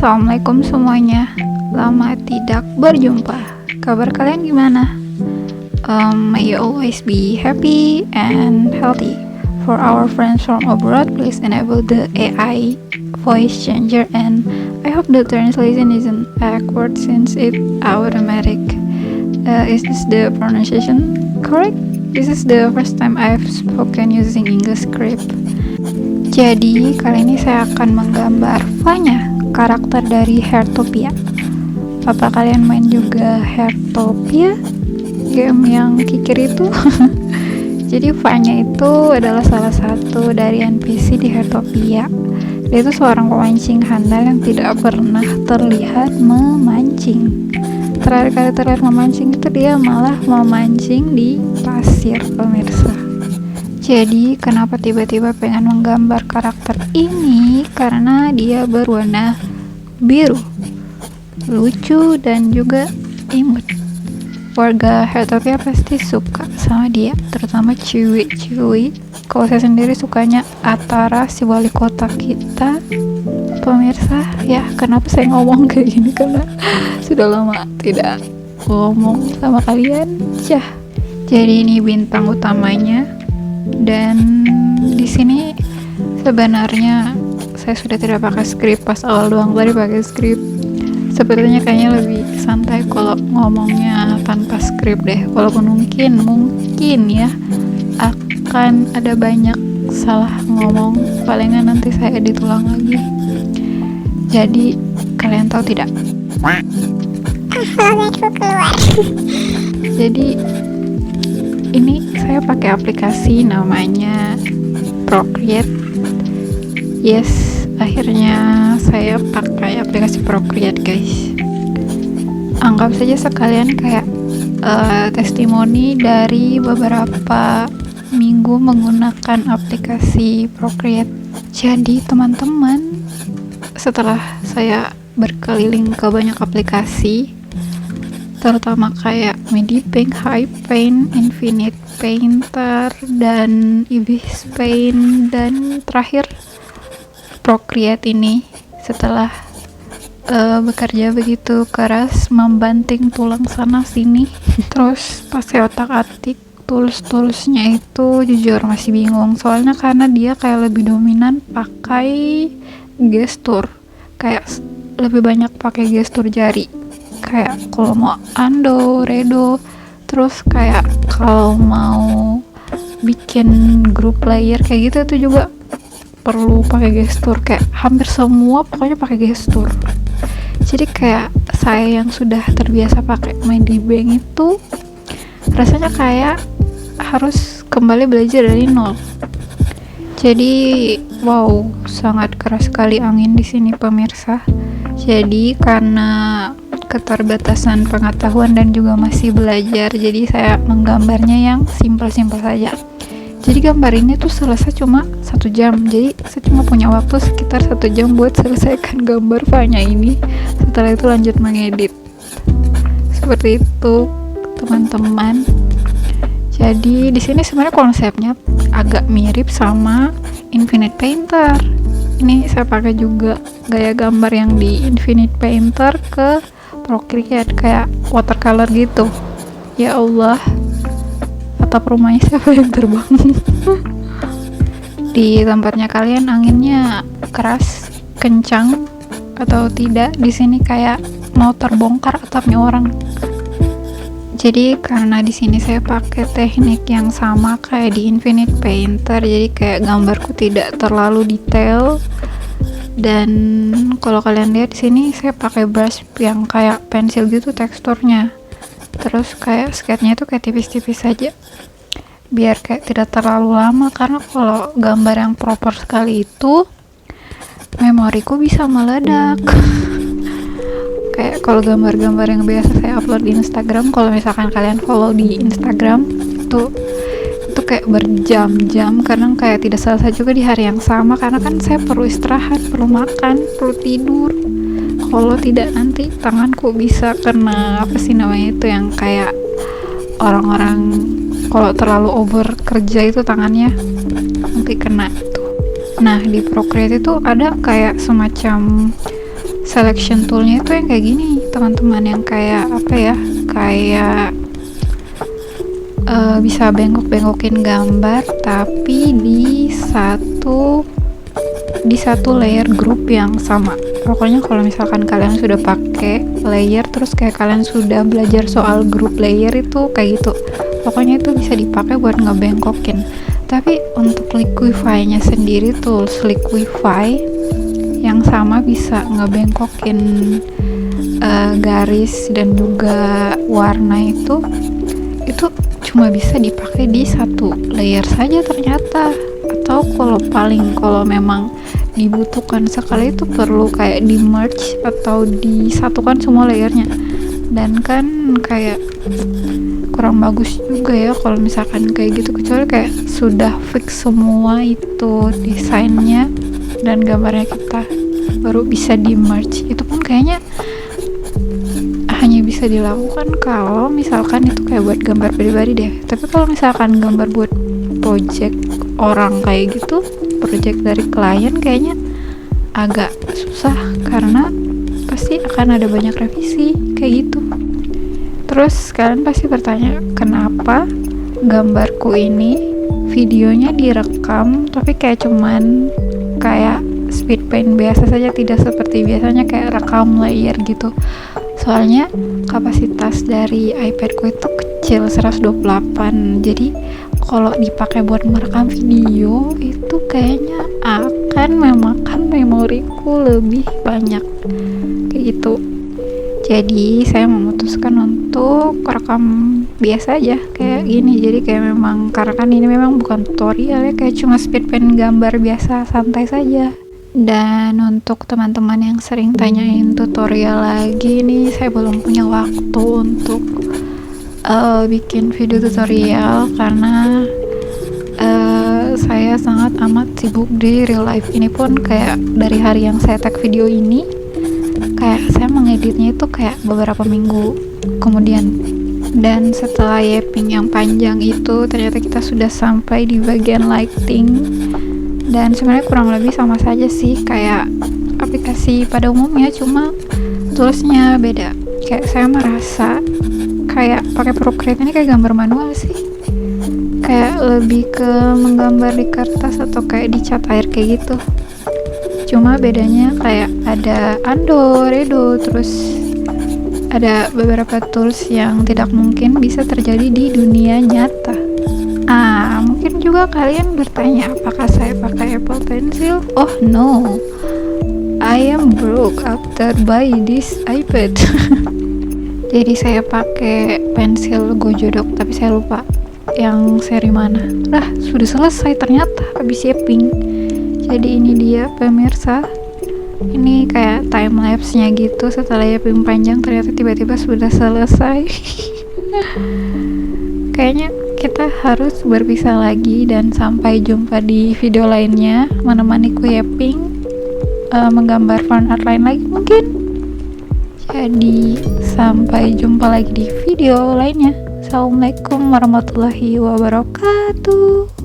Assalamualaikum semuanya. Lama tidak berjumpa. Kabar kalian gimana? May you always be happy and healthy. For our friends from abroad, please enable the AI voice changer, and I hope the translation isn't awkward since it's automatic. Is this the pronunciation correct? This is the first time I've spoken using English script. Jadi kali ini saya akan menggambar Vanya, karakter dari Heartopia. Apa kalian main juga Heartopia? Game yang kikir itu? Jadi Vanya itu adalah salah satu dari NPC di Heartopia. Dia itu seorang pemancing handal yang tidak pernah terlihat memancing. Terakhir kali terlihat memancing itu dia malah memancing di pasir, pemirsa. Jadi kenapa tiba-tiba pengen menggambar karakter ini? Karena dia berwarna biru, lucu dan juga imut. Warga Heartopia pasti suka sama dia, terutama Ciwi. Kalau saya sendiri sukanya Atara, si wali kota kita. Pemirsa, ya kenapa saya ngomong kayak gini? Karena sudah lama tidak ngomong sama kalian. Jadi ini bintang utamanya. Dan di sini sebenarnya saya sudah tidak pakai skrip, pas awal doang tadi pakai skrip. Sepertinya kayaknya lebih santai kalau ngomongnya tanpa skrip deh. Walaupun mungkin ya akan ada banyak salah ngomong, palingan nanti saya edit ulang lagi. Jadi kalian tahu tidak? Jadi ini saya pakai aplikasi namanya Procreate. Yes, akhirnya saya pakai aplikasi Procreate, guys. Anggap saja sekalian kayak testimoni dari beberapa minggu menggunakan aplikasi Procreate. Jadi teman-teman, setelah saya berkeliling ke banyak aplikasi, terutama kayak Medipaint, Hypaint, Infinite Painter, dan Ibis Paint, dan terakhir Procreate ini. Setelah bekerja begitu keras membanting tulang sana sini, terus pas saya otak-atik tools-toolsnya itu jujur masih bingung, soalnya karena dia kayak lebih dominan pakai gestur, kayak lebih banyak pakai gestur jari. Kayak kalau mau undo, redo, terus kayak kalau mau bikin group layer kayak gitu itu juga perlu pakai gestur. Kayak hampir semua pokoknya pakai gestur. Jadi kayak saya yang sudah terbiasa pakai Medipaint itu rasanya kayak harus kembali belajar dari nol. Jadi wow, sangat keras sekali angin di sini, pemirsa. Jadi karena keterbatasan pengetahuan dan juga masih belajar, jadi saya menggambarnya yang simpel-simpel saja. Jadi gambar ini tuh selesai cuma 1 jam. Jadi saya cuma punya waktu sekitar 1 jam buat selesaikan gambar Vanya ini. Setelah itu lanjut mengedit. Seperti itu, teman-teman. Jadi di sini sebenarnya konsepnya agak mirip sama Infinite Painter. Ini saya pakai juga gaya gambar yang di Infinite Painter ke Procreate, kayak watercolor gitu. Ya Allah, atap rumahnya siapa yang terbang? Di tempatnya kalian anginnya keras, kencang atau tidak? Di sini kayak mau terbongkar atapnya orang. Jadi karena di sini saya pakai teknik yang sama kayak di Infinite Painter, jadi kayak gambarku tidak terlalu detail. Dan kalau kalian lihat di sini saya pakai brush yang kayak pensil gitu teksturnya. Terus kayak sketnya itu kayak tipis-tipis saja. Biar kayak tidak terlalu lama, karena kalau gambar yang proper sekali itu memoriku bisa meledak. Kayak kalau gambar-gambar yang biasa saya upload di Instagram, kalau misalkan kalian follow di Instagram itu kayak berjam-jam, karena kayak tidak selesai juga di hari yang sama, karena kan saya perlu istirahat, perlu makan, perlu tidur. Kalau tidak nanti tanganku bisa kena apa sih namanya itu yang kayak orang-orang kalau terlalu over kerja itu tangannya nanti kena itu. Nah di Procreate itu ada kayak semacam selection toolnya itu yang kayak gini teman-teman, yang kayak apa ya, kayak bisa bengkok-bengkokin gambar tapi di satu layer grup yang sama. Pokoknya kalau misalkan kalian sudah pakai layer terus kayak kalian sudah belajar soal grup layer itu kayak gitu, pokoknya itu bisa dipakai buat ngebengkokin. Tapi untuk Liquify-nya sendiri, tools Liquify yang sama bisa ngebengkokin garis dan juga warna itu cuma bisa dipakai di satu layer saja ternyata. Atau kalau memang dibutuhkan sekali itu perlu kayak di merge atau disatukan semua layernya, dan kan kayak kurang bagus juga ya kalau misalkan kayak gitu, kecuali kayak sudah fix semua itu desainnya dan gambarnya kita, baru bisa di merge. Itu pun kayaknya hanya bisa dilakukan kalau misalkan itu kayak buat gambar pribadi deh. Tapi kalau misalkan gambar buat project orang kayak gitu, project dari klien, kayaknya agak susah karena pasti akan ada banyak revisi kayak gitu. Terus kalian pasti bertanya, kenapa gambarku ini videonya direkam tapi kayak cuman kayak speed paint biasa saja, tidak seperti biasanya kayak rekam layer gitu. Soalnya kapasitas dari iPadku itu kecil, 128, jadi kalau dipakai buat merekam video itu kayaknya akan memakan memoriku lebih banyak kayak gitu. Jadi saya memutuskan untuk rekam biasa aja kayak gini. Jadi kayak memang, karena kan ini memang bukan tutorial ya, kayak cuma speed paint gambar biasa santai saja. Dan untuk teman-teman yang sering tanyain tutorial lagi nih, saya belum punya waktu untuk bikin video tutorial karena saya sangat amat sibuk di real life. Ini pun kayak dari hari yang saya tag video ini, kayak saya mengeditnya itu kayak beberapa minggu kemudian. Dan setelah yaping yang panjang itu, ternyata kita sudah sampai di bagian lighting. Dan sebenarnya kurang lebih sama saja sih kayak aplikasi pada umumnya, cuma toolsnya beda. Kayak saya merasa kayak pakai Procreate ini kayak gambar manual sih, kayak lebih ke menggambar di kertas atau kayak di cat air kayak gitu. Cuma bedanya kayak ada Ando, Redo, terus ada beberapa tools yang tidak mungkin bisa terjadi di dunia nyata. Mungkin juga kalian bertanya, apakah saya pakai Apple Pencil? Oh no, I am broke after buy this iPad. Jadi saya pakai pensil Gojodok, tapi saya lupa yang seri mana. Lah, sudah selesai ternyata habis shaping. Jadi ini dia pemirsa. Ini kayak time lapse-nya gitu, setelah shaping panjang ternyata tiba-tiba sudah selesai. Kayaknya kita harus berpisah lagi dan sampai jumpa di video lainnya, menemaniku shaping, menggambar fan art lain lagi mungkin. Jadi sampai jumpa lagi di video lainnya. Assalamualaikum warahmatullahi wabarakatuh.